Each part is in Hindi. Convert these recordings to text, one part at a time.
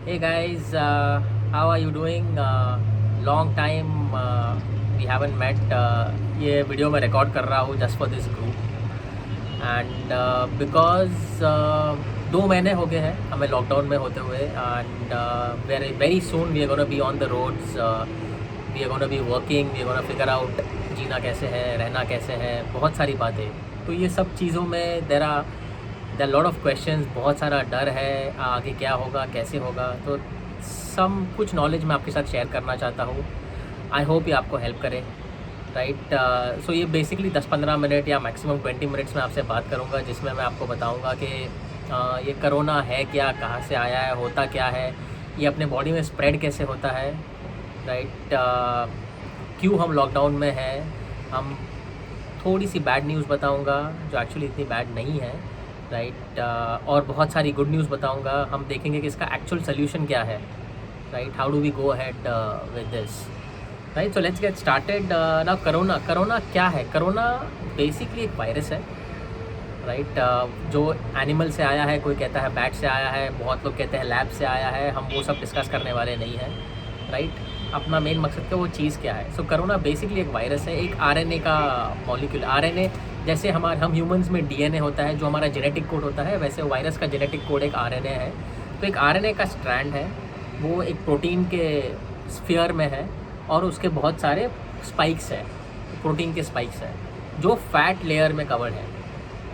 Hey guys, how are you doing? Long time we haven't met. ये वीडियो मैं रिकॉर्ड कर रहा हूँ just for this group and because 2 महीने हो गए हैं हमें लॉकडाउन में होते हुए and very very soon we are gonna be on the roads, we are gonna be working, we are gonna figure out जीना कैसे है, रहना कैसे है, बहुत सारी बातें। तो ये सब चीज़ों में देयर लॉट ऑफ क्वेश्चंस, बहुत सारा डर है आगे क्या होगा कैसे होगा। तो कुछ नॉलेज मैं आपके साथ शेयर करना चाहता हूँ। आई होप ये आपको हेल्प करे, राइट। सो ये बेसिकली 10-15 मिनट या मैक्सिमम 20 मिनट्स में आपसे बात करूँगा, जिसमें मैं आपको बताऊँगा कि ये कोरोना है क्या, कहाँ से आया है, होता क्या है, ये अपने बॉडी में स्प्रेड कैसे होता है, राइट। क्यों हम लॉकडाउन में हैं। हम थोड़ी सी बैड न्यूज़ बताऊँगा जो एक्चुअली इतनी बैड नहीं है, राइट। और बहुत सारी गुड न्यूज़ बताऊँगा। हम देखेंगे कि इसका एक्चुअल सोल्यूशन क्या है, right. How do we go ahead with this, right. So let's get started now. Corona क्या है? कोरोना बेसिकली एक वायरस है, राइट। जो एनिमल से आया है, कोई कहता है बैट से आया है, बहुत लोग कहते हैं लैब से आया है। हम वो सब डिस्कस करने वाले नहीं हैं, राइट। अपना मेन मकसद क्या, वो चीज़ क्या है। सो कोरोना बेसिकली एक वायरस है, एक आरएनए का मॉलिक्यूल। आरएनए जैसे हम ह्यूमंस में डीएनए होता है जो हमारा जेनेटिक कोड होता है, वैसे वायरस का जेनेटिक कोड एक आरएनए है। तो एक आरएनए का स्ट्रैंड है, वो एक प्रोटीन के स्फीयर में है और उसके बहुत सारे स्पाइक्स है, प्रोटीन के स्पाइक्स है जो फैट लेयर में कवर्ड है,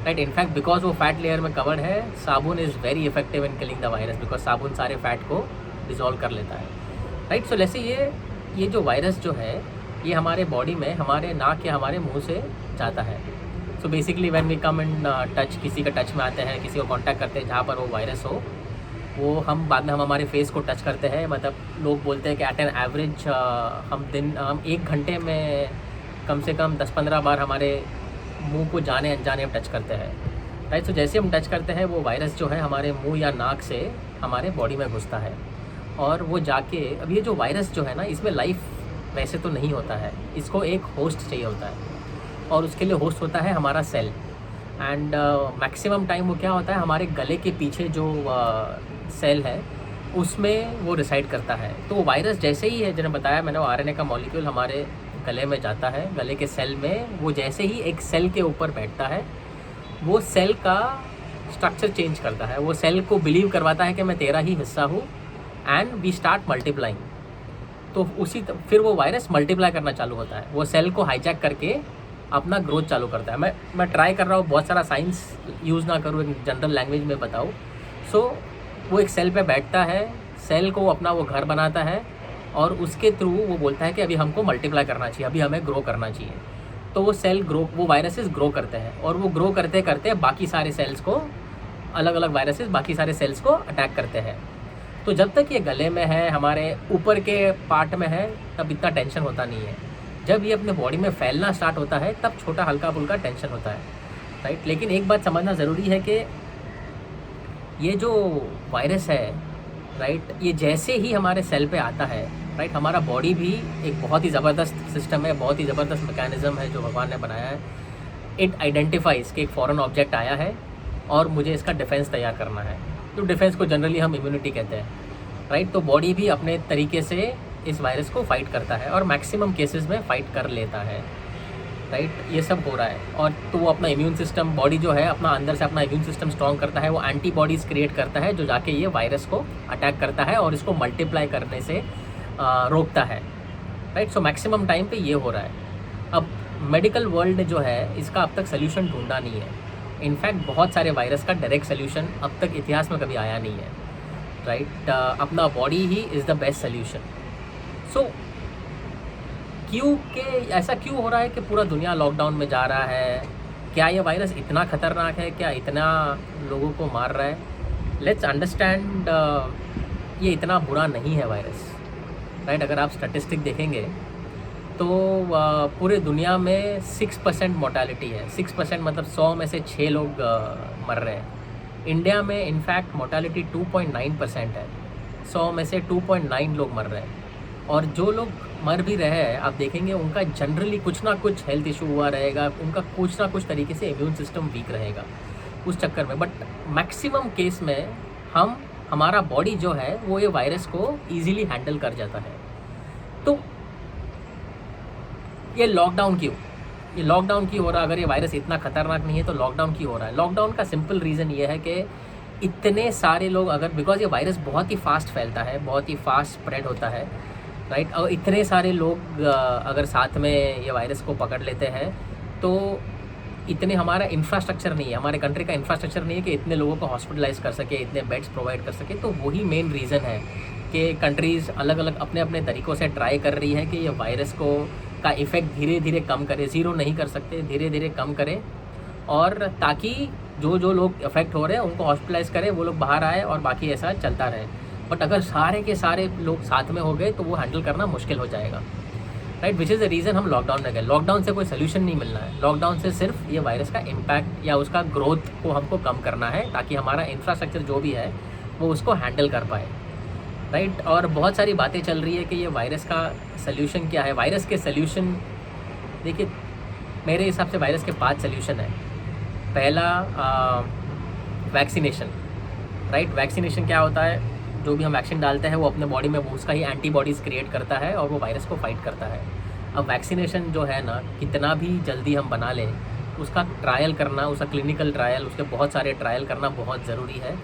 राइट। इनफैक्ट बिकॉज वो फैट लेयर में कवर्ड है, साबुन is very effective in killing the virus, because साबुन सारे फैट को डिजोल्व कर लेता है, राइट। सो जैसे ये जो वायरस जो है, ये हमारे बॉडी में हमारे नाक या हमारे मुंह से जाता है। So basically when we come in touch, किसी का टच में आते हैं, किसी को कांटेक्ट करते हैं जहाँ पर वो वायरस हो, वो हम बाद में हम हमारे फेस को टच करते हैं। मतलब लोग बोलते हैं कि एट एन एवरेज हम 1 घंटे में कम से कम 10-15 बार हमारे मुंह को जाने अनजाने टच करते हैं, राइट। सो जैसे हम टच करते हैं, वो वायरस जो है हमारे मुंह या नाक से हमारे बॉडी में घुसता है और वो जाके, अब ये जो वायरस जो है ना, इसमें लाइफ वैसे तो नहीं होता है, इसको एक होस्ट चाहिए होता है और उसके लिए होस्ट होता है हमारा सेल। एंड मैक्सिमम टाइम वो क्या होता है, हमारे गले के पीछे जो सेल है उसमें वो रिसाइड करता है। तो वायरस जैसे ही है, जिन्हें बताया मैंने, वो आरएनए का मॉलिक्यूल हमारे गले में जाता है, गले के सेल में वो जैसे ही एक सेल के ऊपर बैठता है, वो सेल का स्ट्रक्चर चेंज करता है। वो सेल को बिलीव करवाता है कि मैं तेरा ही हिस्सा हूँ एंड वी स्टार्ट मल्टीप्लाइंग। तो फिर वो वायरस मल्टीप्लाई करना चालू होता है, वो सेल को हाईजैक करके अपना ग्रोथ चालू करता है। मैं ट्राई कर रहा हूँ बहुत सारा साइंस यूज़ ना करूँ, एक जनरल लैंग्वेज में बताऊँ। सो वो एक सेल पे बैठता है, सेल को अपना वो घर बनाता है और उसके थ्रू वो बोलता है कि अभी हमको मल्टीप्लाई करना चाहिए, अभी हमें ग्रो करना चाहिए। तो वो वायरसेस ग्रो करते हैं और वो ग्रो करते करते बाकी सारे सेल्स को, अलग अलग वायरसेस बाकी सारे सेल्स को अटैक करते हैं। तो जब तक ये गले में है, हमारे ऊपर के पार्ट में है, तब इतना टेंशन होता नहीं है। जब ये अपने बॉडी में फैलना स्टार्ट होता है, तब छोटा हल्का फुल्का टेंशन होता है, राइट। लेकिन एक बात समझना ज़रूरी है कि ये जो वायरस है, राइट, ये जैसे ही हमारे सेल पे आता है, राइट, हमारा बॉडी भी एक बहुत ही ज़बरदस्त सिस्टम है, बहुत ही ज़बरदस्त मैकेनिज़्म है जो भगवान ने बनाया है। इट आइडेंटिफाइज़ कि एक फॉरेन ऑब्जेक्ट आया है और मुझे इसका डिफेंस तैयार करना है। तो डिफेंस को जनरली हम इम्यूनिटी कहते हैं, राइट। तो बॉडी भी अपने तरीके से इस वायरस को फाइट करता है और मैक्सिमम केसेस में फाइट कर लेता है, राइट। ये सब हो रहा है और तो वो अपना इम्यून सिस्टम, बॉडी जो है अपना अंदर से अपना इम्यून सिस्टम स्ट्रॉन्ग करता है, वो एंटीबॉडीज़ क्रिएट करता है जो जाके ये वायरस को अटैक करता है और इसको मल्टीप्लाई करने से रोकता है, राइट। सो मैक्सिमम टाइम पे ये हो रहा है। अब मेडिकल वर्ल्ड ने जो है इसका अब तक सोल्यूशन ढूंढा नहीं है। इनफैक्ट बहुत सारे वायरस का डायरेक्ट सोल्यूशन अब तक इतिहास में कभी आया नहीं है, राइट। अपना बॉडी ही is the best solution. So ऐसा क्यों हो रहा है कि पूरा दुनिया लॉकडाउन में जा रहा है? क्या ये वायरस इतना ख़तरनाक है? क्या इतना लोगों को मार रहा है? लेट्स अंडरस्टैंड, ये इतना बुरा नहीं है वायरस, राइट। अगर आप स्टैटिस्टिक देखेंगे तो पूरे दुनिया में 6% मोर्टालिटी है। 6% मतलब 100 में से 6 लोग मर रहे हैं। इंडिया में इनफैक्ट मोर्टालिटी 2.9% है, 100 में से 2.9 लोग मर रहे हैं। और जो लोग मर भी रहे हैं, आप देखेंगे उनका जनरली कुछ ना कुछ हेल्थ इशू हुआ रहेगा, उनका कुछ ना कुछ तरीके से इम्यून सिस्टम वीक रहेगा उस चक्कर में। बट मैक्सिमम केस में हम हमारा बॉडी जो है वो ये वायरस को ईजिली हैंडल कर जाता है। तो ये लॉकडाउन क्यों हो रहा है? अगर ये वायरस इतना खतरनाक नहीं है तो लॉकडाउन क्यों हो रहा है? लॉकडाउन का सिंपल रीज़न ये है कि इतने सारे लोग अगर, बिकॉज ये वायरस बहुत ही फास्ट फैलता है, बहुत ही फास्ट स्प्रेड होता है, राइट। और इतने सारे लोग अगर साथ में ये वायरस को पकड़ लेते हैं तो इतने हमारा इंफ्रास्ट्रक्चर नहीं है, हमारे कंट्री का इंफ्रास्ट्रक्चर नहीं है कि इतने लोगों को हॉस्पिटलाइज कर सके, इतने बेड्स प्रोवाइड कर सके। तो वही मेन रीज़न है कि कंट्रीज़ अलग अलग अपने अपने तरीक़ों से ट्राई कर रही है कि ये वायरस को का इफ़ेक्ट धीरे धीरे कम करे। ज़ीरो नहीं कर सकते, धीरे धीरे कम करें, और ताकि जो लोग अफेक्ट हो रहे हैं उनको हॉस्पिटलाइज करें, वो लोग बाहर आए और बाकी ऐसा चलता रहे। बट अगर सारे के सारे लोग साथ में हो गए तो वो हैंडल करना मुश्किल हो जाएगा, right. Which is the reason हम लॉकडाउन में गए। लॉकडाउन से कोई सोल्यूशन नहीं मिलना है, लॉकडाउन से सिर्फ ये वायरस का इम्पैक्ट या उसका ग्रोथ को हमको कम करना है, ताकि हमारा इंफ्रास्ट्रक्चर जो भी है वो उसको हैंडल कर पाए, राइट। और बहुत सारी बातें चल रही है कि ये वायरस का सल्यूशन क्या है। वायरस के सल्यूशन, देखिए मेरे हिसाब से वायरस के 5 सल्यूशन है। पहला वैक्सीनेशन, राइट। वैक्सीनेशन क्या होता है? जो भी हम वैक्सीन डालते हैं वो अपने बॉडी में वो उसका ही एंटीबॉडीज़ क्रिएट करता है और वो वायरस को फाइट करता है। अब वैक्सीनेशन जो है ना, कितना भी जल्दी हम बना लें, उसका ट्रायल करना, उसका क्लिनिकल ट्रायल, उसके बहुत सारे ट्रायल करना बहुत ज़रूरी है,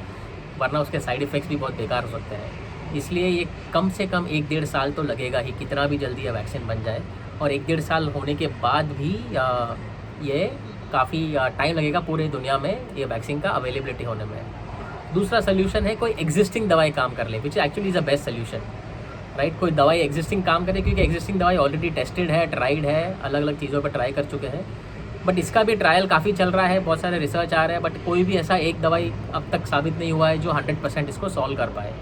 वरना उसके साइड इफ़ेक्ट्स भी बहुत बेकार हो सकते हैं। इसलिए ये कम से कम 1-1.5 साल तो लगेगा ही, कितना भी जल्दी ये वैक्सीन बन जाए। और 1-1.5 साल होने के बाद भी ये काफ़ी टाइम लगेगा पूरी दुनिया में ये वैक्सीन का अवेलेबिलिटी होने में। दूसरा सोल्यूशन है कोई एग्जिस्टिंग दवाई काम कर ले, which actually is a best solution, right. कोई दवाई एग्जिस्टिंग काम करे, क्योंकि एग्जिस्टिंग दवाई ऑलरेडी टेस्टेड है, ट्राइड है, अलग अलग चीज़ों पर ट्राई कर चुके हैं। बट इसका भी ट्रायल काफ़ी चल रहा है, बहुत सारे रिसर्च आ रहे हैं, बट कोई भी ऐसा एक दवाई अब तक साबित नहीं हुआ है जो 100% इसको सॉल्व कर पाए,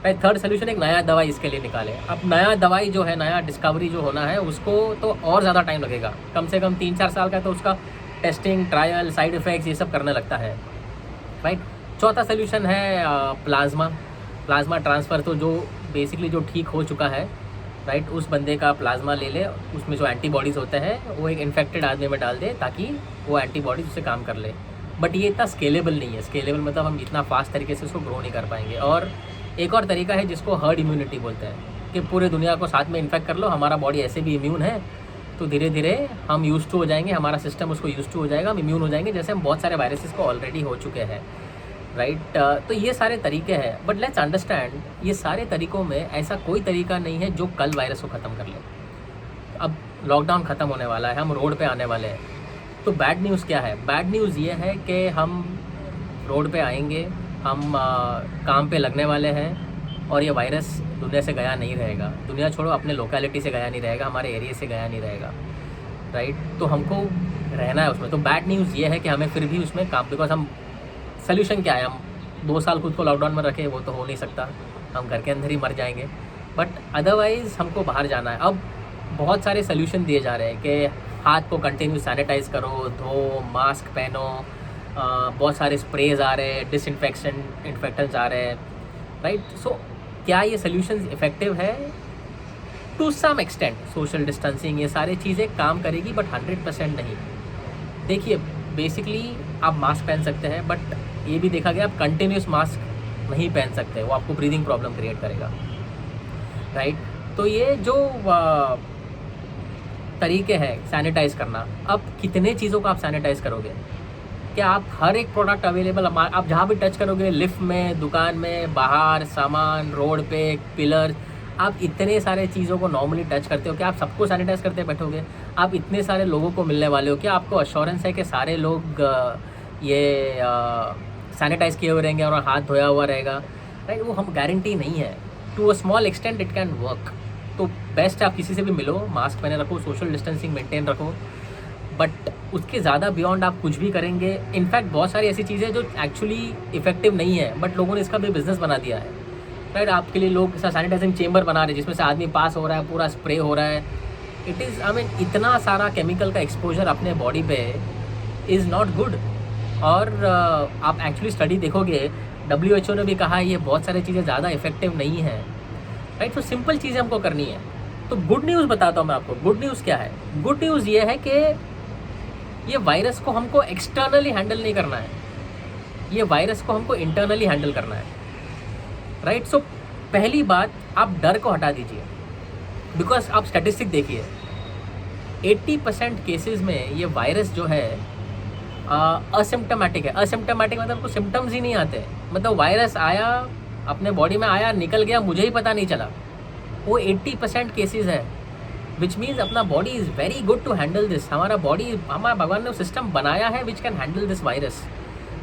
राइट। थर्ड सोल्यूशन, एक नया दवाई इसके लिए निकाले। अब नया दवाई जो है, नया डिस्कवरी जो होना है, उसको तो और ज़्यादा टाइम लगेगा, कम से कम 3-4 साल का तो उसका टेस्टिंग, ट्रायल, साइड इफ़ेक्ट्स ये सब करने लगता है, राइट। चौथा सोल्यूशन है प्लाज्मा ट्रांसफ़र। तो जो बेसिकली जो ठीक हो चुका है, राइट, उस बंदे का प्लाज्मा ले ले, उसमें जो एंटीबॉडीज़ होते हैं वो एक इन्फेक्टेड आदमी में डाल दे, ताकि वो एंटीबॉडीज़ उससे काम कर ले। बट ये इतना स्केलेबल नहीं है। स्केलेबल मतलब हम इतना फास्ट तरीके से उसको ग्रो नहीं कर पाएंगे। और एक और तरीका है जिसको हर्ड इम्यूनिटी बोलते हैं, कि पूरे दुनिया को साथ में इन्फेक्ट कर लो, हमारा बॉडी ऐसे भी इम्यून है, तो धीरे धीरे हम यूज़ टू हो जाएंगे, हमारा सिस्टम उसको यूज़ टू हो जाएगा, हम इम्यून हो जाएंगे, जैसे हम बहुत सारे वायरसेस को ऑलरेडी हो चुके हैं, राइट। तो ये सारे तरीके हैं। बट लेट्स अंडरस्टैंड, ये सारे तरीक़ों में ऐसा कोई तरीका नहीं है जो कल वायरस को ख़त्म कर ले। अब लॉकडाउन ख़त्म होने वाला है, हम रोड पे आने वाले हैं, तो बैड न्यूज़ क्या है? बैड न्यूज़ ये है कि हम रोड पे आएंगे, हम काम पे लगने वाले हैं, और ये वायरस दुनिया से गया नहीं रहेगा। दुनिया छोड़ो, अपने लोकेलिटी से गया नहीं रहेगा, हमारे एरिया से गया नहीं रहेगा, राइट। तो हमको रहना है उसमें। तो बैड न्यूज़ ये है कि हमें फिर भी उसमें काम, बिकॉज हम सोल्यूशन क्या है? हम 2 साल खुद को लॉकडाउन में रखें, वो तो हो नहीं सकता, हम घर के अंदर ही मर जाएंगे। बट अदरवाइज़ हमको बाहर जाना है। अब बहुत सारे सोल्यूशन दिए जा रहे हैं कि हाथ को कंटिन्यू सैनिटाइज़ करो, धो, मास्क पहनो, बहुत सारे स्प्रेज आ रहे हैं, इन्फेक्टेंट्स आ रहे हैं, राइट। सो क्या ये सोल्यूशन इफ़ेक्टिव है? To some extent social distancing, ये सारी चीज़ें काम करेगी, बट 100% नहीं। देखिए बेसिकली आप मास्क पहन सकते हैं, बट ये भी देखा गया आप कंटिन्यूस मास्क नहीं पहन सकते, वो आपको ब्रीदिंग प्रॉब्लम क्रिएट करेगा, राइट। तो ये जो तरीके हैं सैनिटाइज़ करना, अब कितने चीज़ों को आप सैनिटाइज़ करोगे? क्या आप हर एक प्रोडक्ट अवेलेबल, आप जहाँ भी टच करोगे, लिफ्ट में, दुकान में, बाहर, सामान, रोड पे, पिलर, आप इतने सारे चीज़ों को नॉर्मली टच करते हो, क्या आप सबको सैनिटाइज़ करते बैठोगे? आप इतने सारे लोगों को मिलने वाले हो, क्या आपको अश्योरेंस है कि सारे लोग ये सैनिटाइज़ किए हुए रहेंगे और हाथ धोया हुआ रहेगा, राइट? वो हम गारंटी नहीं है। To a small extent it can work. तो बेस्ट आप किसी से भी मिलो, मास्क पहने रखो, सोशल डिस्टेंसिंग मेंटेन रखो, बट उसके ज़्यादा बियॉन्ड आप कुछ भी करेंगे। इनफैक्ट बहुत सारी ऐसी चीज़ें जो एक्चुअली इफेक्टिव नहीं है, बट लोगों ने इसका भी बिजनेस बना दिया है, राइट? आपके लिए लोग सैनिटाइजिंग चेंबर बना रहे हैं जिसमें से आदमी पास हो रहा है, पूरा स्प्रे हो रहा है। इट इज़ इतना सारा केमिकल का एक्सपोजर अपने बॉडी पे इज़ नॉट गुड। और आप एक्चुअली स्टडी देखोगे, WHO ने भी कहा है ये बहुत सारी चीज़ें ज़्यादा इफेक्टिव नहीं है, राइट? तो सिंपल चीज़ें हमको करनी है। तो गुड न्यूज़ बताता हूँ मैं आपको। गुड न्यूज़ क्या है? गुड न्यूज़ ये है कि ये वायरस को हमको एक्सटर्नली हैंडल नहीं करना है, ये वायरस को हमको इंटरनली हैंडल करना है। राइट। सो पहली बात, आप डर को हटा दीजिए, बिकॉज आप स्टैटिस्टिक देखिए 80% केसेस में ये वायरस जो है असिम्टोमेटिक है। असिम्टोमेटिक मतलब उनको सिम्टम्स ही नहीं आते, मतलब वायरस आया अपने बॉडी में, आया निकल गया, मुझे ही पता नहीं चला। वो 80% केसेस है, विच मीन्स अपना body is very good to handle this. हमारा बॉडी, हमारा भगवान ने सिस्टम बनाया है which can handle this virus.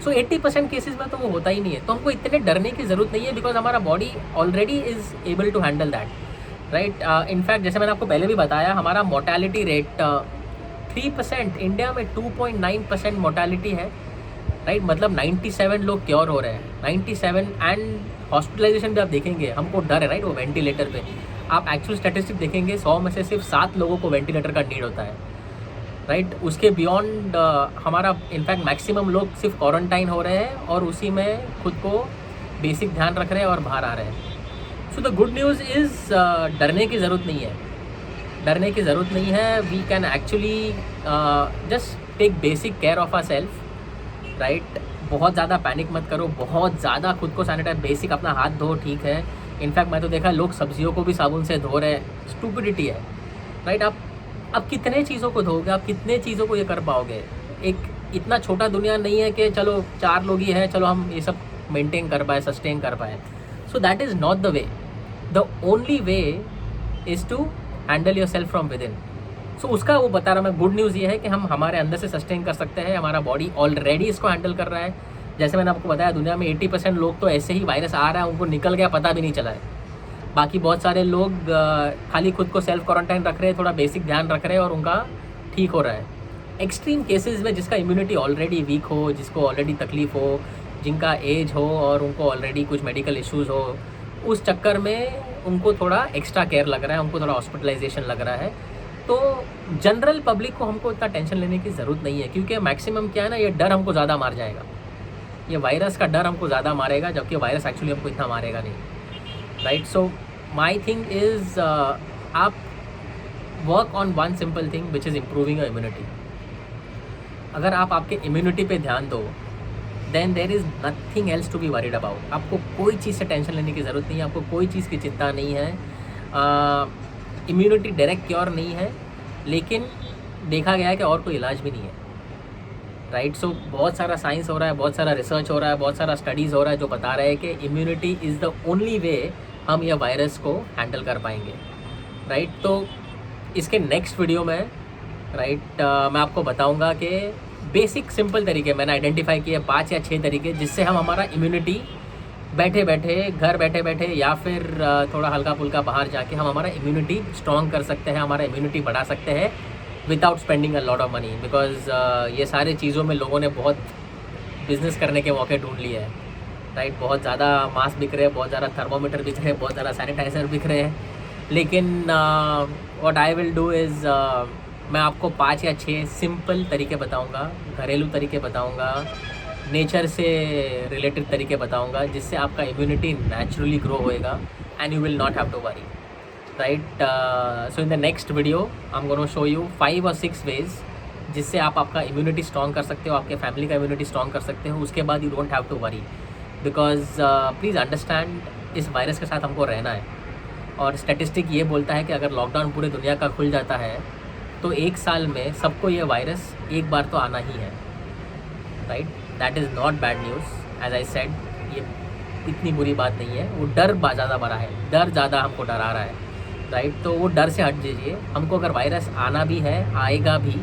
So 80% cases में तो वो होता ही नहीं है, तो हमको इतने डरने की ज़रूरत नहीं है, बिकॉज हमारा body already is able to handle that, right. In fact जैसे मैंने आपको पहले भी बताया, हमारा मोर्टेलिटी रेट 3%, इंडिया में 2.9% मोर्टेलिटी है, राइट। मतलब 97 लोग क्योर हो रहे हैं, 97। एंड हॉस्पिटलाइजेशन भी आप देखेंगे, हमको डर है, राइट, वो वेंटिलेटर पे। आप एक्चुअल स्टैटिस्टिक देखेंगे 100 में से सिर्फ 7 लोगों को वेंटिलेटर का नीड होता है, राइट। उसके बियॉन्ड हमारा इनफैक्ट मैक्सिमम लोग सिर्फ क्वारंटाइन हो रहे हैं और उसी में खुद को बेसिक ध्यान रख रहे हैं और बाहर आ रहे हैं। So the good news is डरने की ज़रूरत नहीं है, डरने की ज़रूरत नहीं है। We can actually just take basic care of our self, right. बहुत ज़्यादा पैनिक मत करो, बहुत ज़्यादा खुद को सैनिटाइज, बेसिक अपना हाथ धो, ठीक है। इनफैक्ट मैं तो देखा लोग सब्जियों को भी साबुन से धो रहे हैं, स्टूपिडिटी है, राइट। आप कितने चीज़ों को धोगे, आप कितने चीज़ों को ये कर पाओगे। एक इतना छोटा दुनिया नहीं है कि चलो 4 लोग ही हैं, चलो हम ये सब मेंटेन कर पाए, सस्टेन कर पाए। So that is not the way. The only way is to handle yourself from within. So उसका वो बता रहा मैं, गुड न्यूज़ ये है कि हम हमारे अंदर से सस्टेन कर सकते हैं, हमारा बॉडी ऑलरेडी इसको हैंडल कर रहा है। जैसे मैंने आपको बताया, दुनिया में 80% लोग तो ऐसे ही वायरस आ रहा है, उनको निकल गया, पता भी नहीं चला है। बाकी बहुत सारे लोग खाली खुद को सेल्फ क्वारंटाइन रख रहे हैं, थोड़ा बेसिक ध्यान रख रहे हैं और उनका ठीक हो रहा है। एक्सट्रीम केसेस में जिसका इम्यूनिटी ऑलरेडी वीक हो, जिसको ऑलरेडी तकलीफ हो, जिनका एज हो और उनको ऑलरेडी कुछ मेडिकल इश्यूज़ हो, उस चक्कर में उनको थोड़ा एक्स्ट्रा केयर लग रहा है, उनको थोड़ा हॉस्पिटलाइजेशन लग रहा है। तो जनरल पब्लिक को हमको इतना टेंशन लेने की ज़रूरत नहीं है, क्योंकि मैक्सिमम क्या है ना, ये डर हमको ज़्यादा मार जाएगा, ये वायरस का डर हमको ज़्यादा मारेगा, जबकि वायरस एक्चुअली हमको इतना मारेगा नहीं, right. So my thing is आप work on one simple thing which is improving your immunity. अगर आप आपके इम्यूनिटी पे ध्यान दो, then there is nothing else to be worried about. आपको कोई चीज़ से टेंशन लेने की ज़रूरत नहीं है, आपको कोई चीज़ की चिंता नहीं है। इम्यूनिटी डायरेक्ट क्योर नहीं है, लेकिन देखा गया है कि और कोई इलाज भी नहीं है, राइट। सो बहुत सारा साइंस हो रहा है, बहुत सारा रिसर्च हो रहा है, बहुत सारा स्टडीज़ हो रहा है जो बता रहा है कि इम्यूनिटी इज़ द ओनली वे हम यह वायरस को हैंडल कर पाएंगे, राइट। तो इसके नेक्स्ट वीडियो में, राइट, मैं आपको बताऊंगा कि बेसिक सिंपल तरीके मैंने आइडेंटिफाई किए 5 या 6 तरीके, जिससे हम हमारा इम्यूनिटी बैठे बैठे, घर बैठे बैठे या फिर थोड़ा हल्का फुल्का बाहर जाके हम हमारा इम्यूनिटी स्ट्रॉन्ग कर सकते हैं, हमारा इम्यूनिटी बढ़ा सकते हैं without spending a lot of money. Because ये सारे चीज़ों में लोगों ने बहुत बिजनेस करने के मौके ढूंढ लिए हैं, राइट। बहुत ज़्यादा मास्क बिक रहे हैं, बहुत ज़्यादा थर्मोमीटर बिक रहे हैं, बहुत ज़्यादा सैनिटाइज़र बिक रहे हैं। लेकिन what I will do is मैं आपको 5 या 6 सिंपल तरीके बताऊंगा, घरेलू तरीके बताऊंगा, नेचर से रिलेटेड तरीके बताऊंगा, जिससे आपका इम्यूनिटी नेचुरली ग्रो होएगा and you will not have to worry, right. So in the next video I am gonna show you 5 or 6 ways जिससे आप आपका इम्यूनिटी स्ट्रॉन्ग कर सकते हो, आपके फैमिली का इम्यूनिटी स्ट्रॉन्ग कर सकते हो। उसके बाद you don't have to worry, because please understand, इस वायरस के साथ हमको रहना है। और स्टैटिस्टिक ये बोलता है कि अगर लॉकडाउन पूरे दुनिया का खुल जाता है तो 1 साल में सबको ये वायरस एक बार तो आना ही है, right. That is not bad news, as I said, ये इतनी बुरी बात नहीं है। वो डर ज़्यादा बड़ा है, डर ज़्यादा हमको डरा रहा है, राइट। तो वो डर से हट जाइए। हमको अगर वायरस आना भी है, आएगा भी,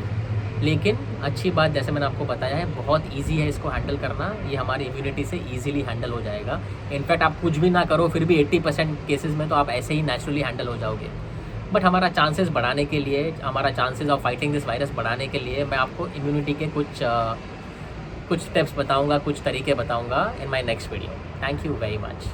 लेकिन अच्छी बात जैसे मैंने आपको बताया है, बहुत इजी है इसको हैंडल करना। ये हमारी इम्यूनिटी से इजीली हैंडल हो जाएगा। इनफैक्ट आप कुछ भी ना करो फिर भी 80% केसेस में तो आप ऐसे ही नेचुरली हैंडल हो जाओगे। बट हमारा चांसेस बढ़ाने के लिए, हमारा chances of fighting this virus बढ़ाने के लिए मैं आपको इम्यूनिटी के कुछ स्टेप्स बताऊंगा, कुछ तरीके बताऊंगा in my next video. Thank you very much.